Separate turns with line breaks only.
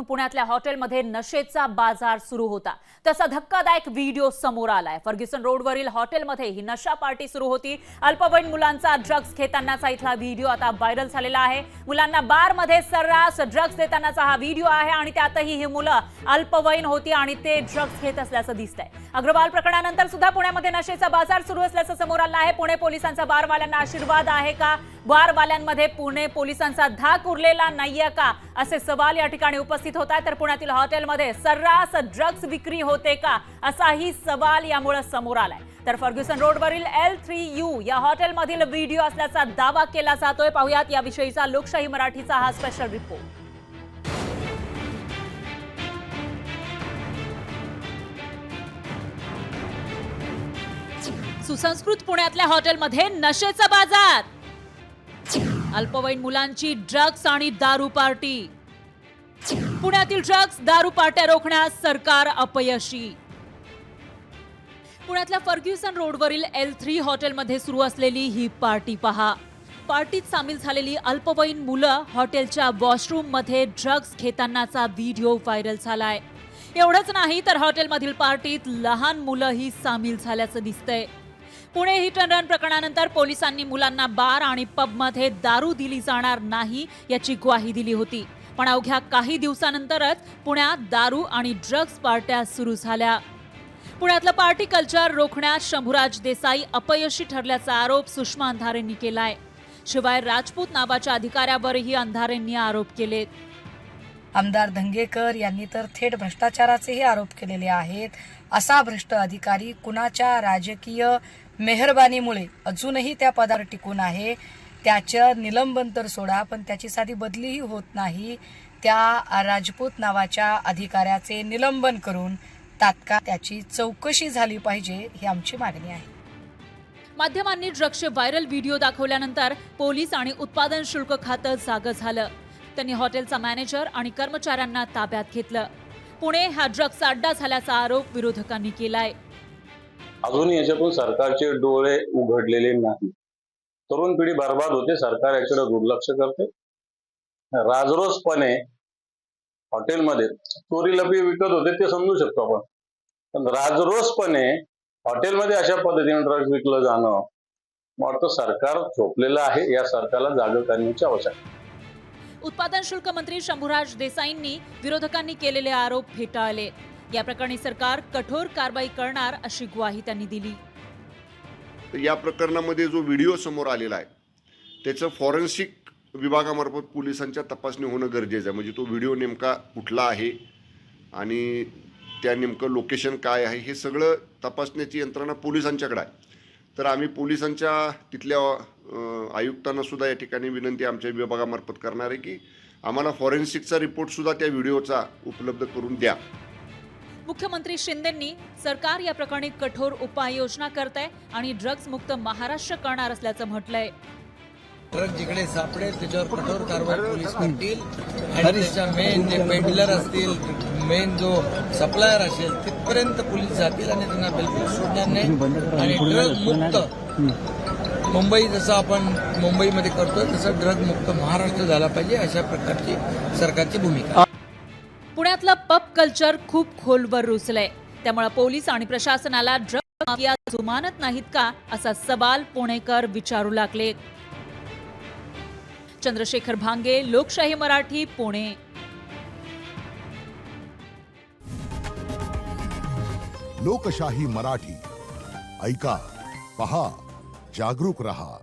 पुण्यातल्या हॉटेलमध्ये नशेचा बाजार सुरू होता. तसा धक्कादायक व्हिडिओ समोर आलाय. फर्ग्युसन रोडवरील हॉटेलमध्ये ही नशा पार्टी सुरू होती. अल्पवयीन मुलांचा ड्रग्ज घेतानाचा इथला व्हिडिओ आता व्हायरल झालेला आहे. मुलांना बारमध्ये सर्रास ड्रग्ज देतानाचा हा व्हिडिओ आहे आणि त्यातही ही मुलं अल्पवयीन होती आणि ते ड्रग्ज घेत असल्याचं दिसतंय. अग्रवाल प्रकरणानंतर सुद्धा पुण्यामध्ये नशेचा बाजार सुरू असल्याचं समोर आलं आहे. पुणे पोलिसांचा बारवाल्यांना आशीर्वाद आहे का? बारवाल्यांमध्ये पुणे पोलिसांचा धाक उरलेला नाहीये का, असे सवाल या ठिकाणी उपस्थित होत आहेत. तर पुण्यातील हॉटेलमध्ये सर्रास ड्रग्ज विक्री होते का, असाही सवाल यामुळे समोर आलाय. तर फर्ग्युसन रोडवरील L3U या हॉटेलमधील व्हिडिओ असल्याचा दावा केला जातोय. पाहुयात याविषयीचा लोकशाही मराठीचा हा स्पेशल रिपोर्ट. सुसंस्कृत पुण्यातल्या हॉटेलमध्ये नशेचा बाजार, अल्पवयीन मुलांची ड्रग्ज आणि दारू पार्टी. पुण्यातील ड्रग्ज दारू पार्ट्या रोखण्यास सरकार अपयशी. पुण्यातल्या फर्ग्युसन रोडवरील L3 हॉटेलमध्ये सुरू असलेली ही पार्टी पहा. पार्टीत सामील झालेली अल्पवयीन मुलं हॉटेलच्या वॉशरूम मध्ये ड्रग्ज घेतानाचा व्हिडिओ व्हायरल झालाय. एवढंच नाही तर हॉटेलमधील पार्टीत लहान मुलंही सामील झाल्याचं दिसतंय. पुणे हिट अँड रन प्रकरणानंतर पोलिसांनी मुलांना बार आणि पबमध्ये दारू दिली जाणार नाही याची ग्वाही दिली होती. पण अवघ्या काही दिवसानंतरच पुण्यात दारू आणि ड्रग्ज पार्ट्या सुरू झाल्या. पुण्यातलं पार्टी कल्चर रोखण्यात शंभूराज देसाई अपयशी ठरल्याचा आरोप सुषमा अंधारेंनी केलाय. शिवाय राजपूत नावाच्या अधिकाऱ्यावरही अंधारेंनी आरोप केलेत.
आमदार धंगेकर यांनी तर थेट भ्रष्टाचाराचेही आरोप केलेले आहेत. असा भ्रष्ट अधिकारी कुणाच्या राजकीय मेहरबानीमुळे अजूनही त्या पदावर टिकून आहे. त्याचं निलंबन तर सोडा, पण त्याची साधी बदलीही होत नाही. त्या राजपूत नावाच्या अधिकाऱ्याचे निलंबन करून तात्काळ त्याची चौकशी झाली पाहिजे, ही आमची मागणी आहे.
माध्यमांनी ड्रग्जचे व्हायरल व्हिडिओ दाखवल्यानंतर पोलीस आणि उत्पादन शुल्क खातं जागं झालं. त्यांनी हॉटेलचा मॅनेजर आणि कर्मचाऱ्यांना ताब्यात घेतलं. पुणे हा ड्रग्जचा अड्डा झाल्याचा आरोप विरोधकांनी केलाय.
अजून याच्यातून सरकारचे डोळे उघडलेले नाही. तरुण पिढी बर्बाद होते. सरकार याकडे दुर्लक्ष करते. राजरोसपणे हॉटेलमध्ये चोरी लपी विकत होते ते समजू शकतो आपण, पण राजरोसपणे हॉटेलमध्ये अशा पद्धतीने ड्रग्ज विकलं जाणं, वाटतं सरकार झोपलेलं आहे. या सरकारला जाग करण्याची आवश्यकता.
उत्पादन शुल्क मंत्री शंभूराज देसाईंनी विरोधकांनी केलेले आरोप फेटाळले. या प्रकरणी सरकार कठोर कारवाई करणार अशी ग्वाही त्यांनी दिली.
या प्रकरणामध्ये जो व्हिडिओ समोर आलेला आहे त्याचं फॉरेन्सिक विभागामार्फत पोलिसांच्या तपासणी होणं गरजेचं आहे. म्हणजे तो व्हिडिओ नेमका कुठला आहे आणि त्या नेमकं लोकेशन काय आहे हे सगळं तपासण्याची यंत्रणा पोलिसांच्याकडे आहे. तर आम्ही पोलिसांच्या तिथल्या आयुक्तांना सुद्धा या ठिकाणी विनंती आमच्या विभागामार्फत करणार आहे की आम्हाला फॉरेन्सिकचा रिपोर्ट सुद्धा त्या व्हिडिओचा उपलब्ध करून द्या.
मुख्यमंत्री शिंदेंनी सरकार या प्रकरणी कठोर उपाययोजना करतंय आणि ड्रग्ज मुक्त महाराष्ट्र करणार असल्याचं म्हटलंय.
ड्रग जिकडे सापडेल त्याच्यावर कठोर कारवाई पोलीस करतील आणि त्याच्या मेन जे पेडलर असतील, मेन जो सप्लायर असेल तिथपर्यंत पोलीस जातील आणि त्यांना बिलकुल सोडणार नाही. आणि ड्रग मुक्त मुंबई जसं आपण मुंबईमध्ये करतोय तसं ड्रग मुक्त महाराष्ट्र झाला पाहिजे, अशा प्रकारची सरकारची भूमिका.
पुण्यातलं पब कल्चर खूप खोलवर रुजलंय. त्यामुळे पोलीस आणि प्रशासनाला ड्रग माफिया जुमानत नाहीत का, असा सवाल पुणेकर विचारू लागले. चंद्रशेखर भांगे, लोकशाही मराठी, पुणे.
लोकशाही मराठी ऐका, पहा, जागरूक रहा.